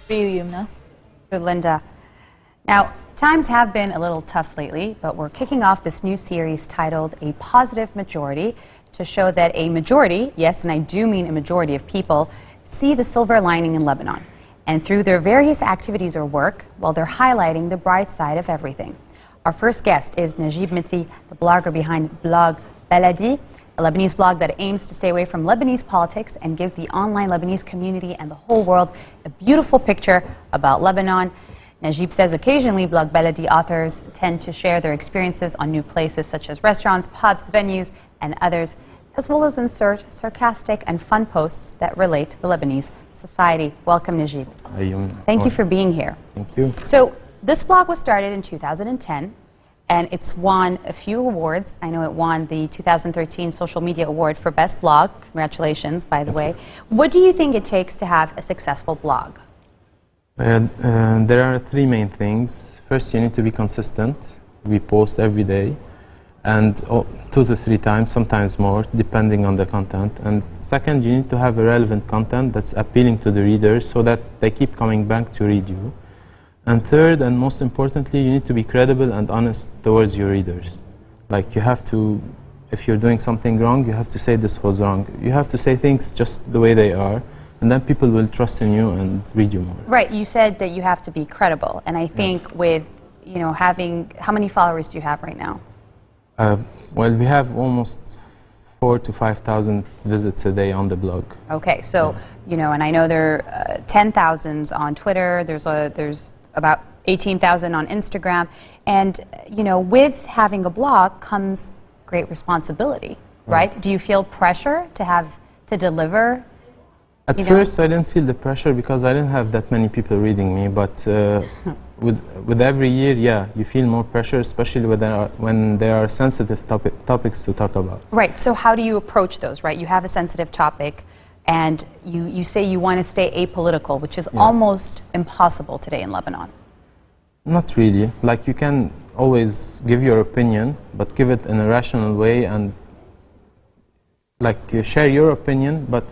For you, Youmna. Good, Linda. Now, times have been a little tough lately, but we're kicking off this new series titled A Positive Majority to show that a majority, yes, and I do mean a majority of people, see the silver lining in Lebanon. And through their various activities or work, well, they're highlighting the bright side of everything. Our first guest is Najib Mitri, the blogger behind Blog Baladi, a Lebanese blog that aims to stay away from Lebanese politics and give the online Lebanese community and the whole world a beautiful picture about Lebanon. Najib says occasionally Blog Baladi authors tend to share their experiences on new places such as restaurants, pubs, venues, and others, as well as insert sarcastic and fun posts that relate to the Lebanese society. Welcome, Najib. Hi, Youmna. Thank you for being here. Thank you. So, this blog was started in 2010. And it's won a few awards. I know it won the 2013 Social Media Award for Best Blog. Congratulations, by the way. What do you think it takes to have a successful blog? There are three main things. First, you need to be consistent. We post every day, and 2 to 3 times, sometimes more, depending on the content. And second, you need to have a relevant content that's appealing to the readers so that they keep coming back to read you. And third, and most importantly, you need to be credible and honest towards your readers. Like, you have to, if you're doing something wrong, you have to say this was wrong. You have to say things just the way they are, and then people will trust in you and read you more. Right, you said that you have to be credible, and I think with, you know, having, how many followers do you have right now? Well, we have almost 4,000 to 5,000 visits a day on the blog. Okay, so, you know, and I know there are 10,000s on Twitter, there's about 18,000 on Instagram, and you know, with having a blog comes great responsibility, right? Do you feel pressure to have to deliver? At first, I didn't feel the pressure because I didn't have that many people reading me, but with every year, yeah, you feel more pressure, especially when there are sensitive topics to talk about. Right, so how do you approach those, right? You have a sensitive topic, and you say you want to stay apolitical, which is almost impossible today in Lebanon. Not really. Like, you can always give your opinion, but give it in a rational way, and like share your opinion, but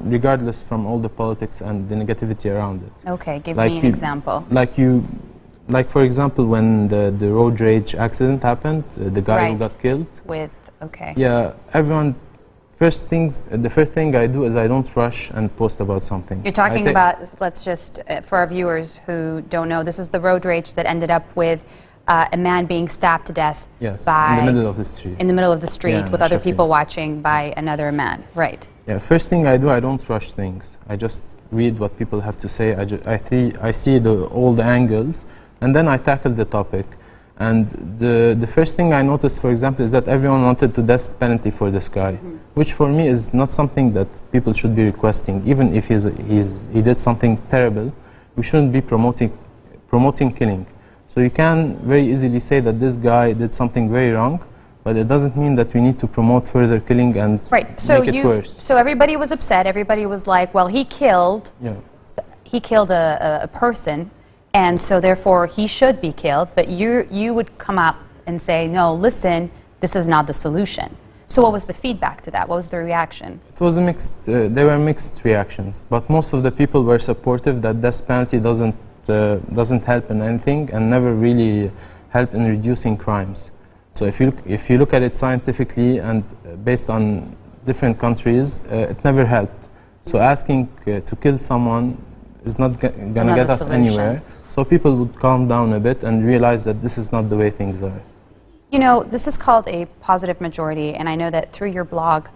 regardless from all the politics and the negativity around it. Okay, give me an example. Like for example, when the road rage accident happened, the guy who got killed. Yeah, everyone. The first thing I do is I don't rush and post about something. You're talking about, let's just, for our viewers who don't know, this is the road rage that ended up with a man being stabbed to death in the middle of the street. In the middle of the street with other people watching by another man, right. Yeah, first thing I do, I don't rush things. I just read what people have to say. I see all the angles, and then I tackle the topic. And the first thing I noticed, for example, is that everyone wanted the death penalty for this guy, which for me is not something that people should be requesting. Even if he did something terrible, we shouldn't be promoting killing. So you can very easily say that this guy did something very wrong, but it doesn't mean that we need to promote further killing and make it worse. So everybody was upset. Everybody was like, well, he killed a person, and so therefore he should be killed, but you would come up and say, no, listen, this is not the solution. So what was the feedback to that? What was the reaction? It was a mixed, there were mixed reactions, but most of the people were supportive that death penalty doesn't help in anything and never really help in reducing crimes. So if you look at it scientifically and based on different countries, it never helped. So asking to kill someone is not gonna get us anywhere. So people would calm down a bit and realize that this is not the way things are. You know, this is called a positive majority, and I know that through your blog,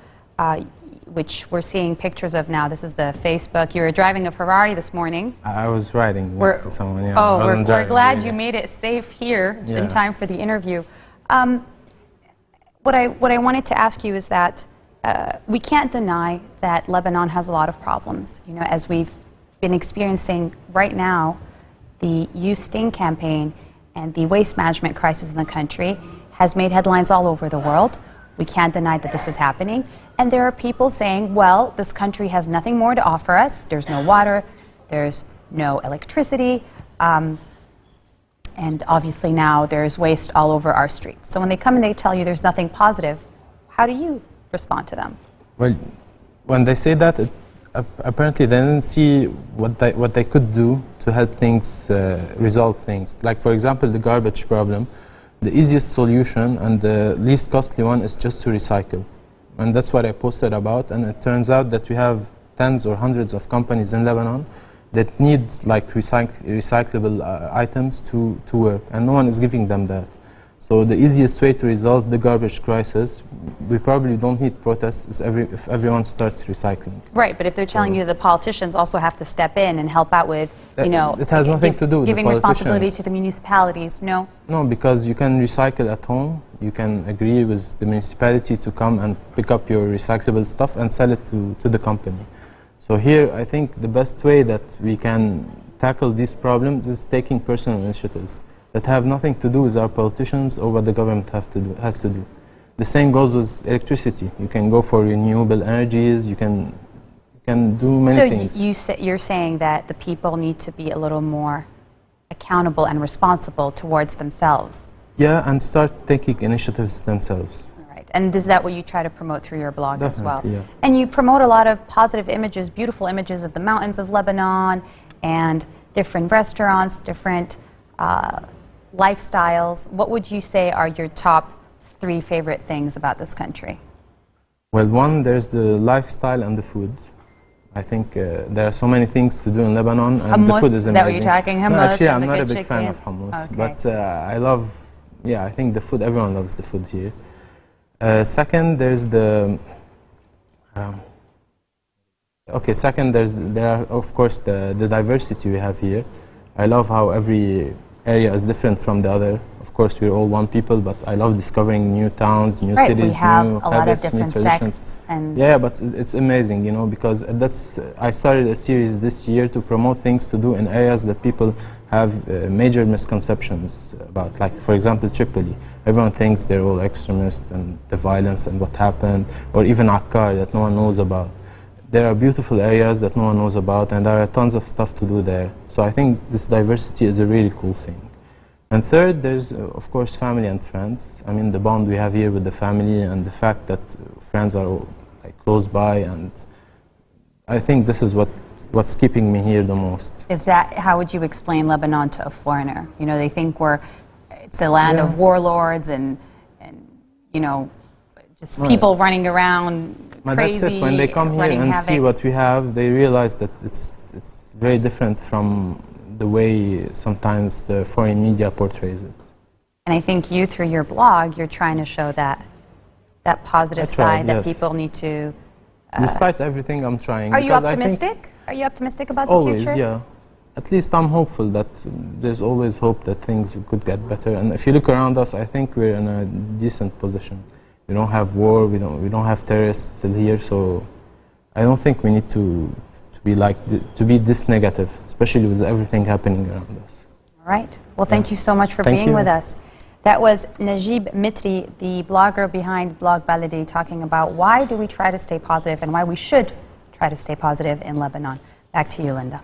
which we're seeing pictures of now, this is the Facebook. You were driving a Ferrari this morning. I was riding next to someone, yeah. Oh, we're glad you made it safe here in time for the interview. What I wanted to ask you is that we can't deny that Lebanon has a lot of problems. You know, as we've been experiencing right now, the You Sting campaign and the waste management crisis in the country has made headlines all over the world. We can't deny that this is happening. And there are people saying, well, this country has nothing more to offer us. There's no water, there's no electricity, and obviously now there's waste all over our streets. So when they come and they tell you there's nothing positive, how do you respond to them? Well, when they say that, apparently they didn't see what they could do to help things, resolve things. Like for example, the garbage problem, the easiest solution and the least costly one is just to recycle. And that's what I posted about, and it turns out that we have tens or hundreds of companies in Lebanon that need like recyclable items to work, and no one is giving them that. So the easiest way to resolve the garbage crisis, we probably don't need protests, is if everyone starts recycling. Right, but if they're telling you the politicians also have to step in and help out with, you know, it has nothing to do with giving the responsibility to the municipalities, no? No, because you can recycle at home. You can agree with the municipality to come and pick up your recyclable stuff and sell it to the company. So here, I think the best way that we can tackle these problems is taking personal initiatives that have nothing to do with our politicians or what the government has to do. The same goes with electricity. You can go for renewable energies. You can do many things. So you're saying that the people need to be a little more accountable and responsible towards themselves. Yeah, and start taking initiatives themselves. All right, and is that what you try to promote through your blog as well? Yeah. And you promote a lot of positive images, beautiful images of the mountains of Lebanon and different restaurants, different lifestyles. What would you say are your top 3 favorite things about this country? Well, one, there's the lifestyle and the food. I think there are so many things to do in Lebanon, and hummus, the food is amazing. Is that what you're talking? Hummus, no, actually, I'm and not a good big fan chicken? of hummus, Okay. but I love, I think the food, everyone loves the food here. Second, there's the, there are, of course, the diversity we have here. I love how every area is different from the other. Of course, we're all one people, but I love discovering new towns, new cities, we have new a lot habits, of new different traditions. sects. And Yeah, but it's amazing, you know, because I started a series this year to promote things to do in areas that people have major misconceptions about. Like, for example, Tripoli. Everyone thinks they're all extremists and the violence and what happened, or even Akkar that no one knows about. There are beautiful areas that no one knows about, and there are tons of stuff to do there. So I think this diversity is a really cool thing. And third, there's, of course, family and friends. I mean, the bond we have here with the family and the fact that friends are like close by, and I think this is what's keeping me here the most. is that, how would you explain Lebanon to a foreigner? You know, they think it's a land of warlords and you know, just people running around But crazy. that's it. When they come here and see what we have, they realize that it's very different from the way sometimes the foreign media portrays it. And I think you, through your blog, you're trying to show that positive side that people need to. Despite everything, I'm trying. Are you optimistic? Are you optimistic about the future? Always, yeah. At least I'm hopeful that there's always hope that things could get better. And if you look around us, I think we're in a decent position. We don't have war. We don't have terrorists still here. So I don't think we need to be this negative, especially with everything happening around us. All right. Well, thank you so much for being with us. That was Najib Mitri, the blogger behind Blog Baladi, talking about why do we try to stay positive and why we should try to stay positive in Lebanon. Back to you, Linda.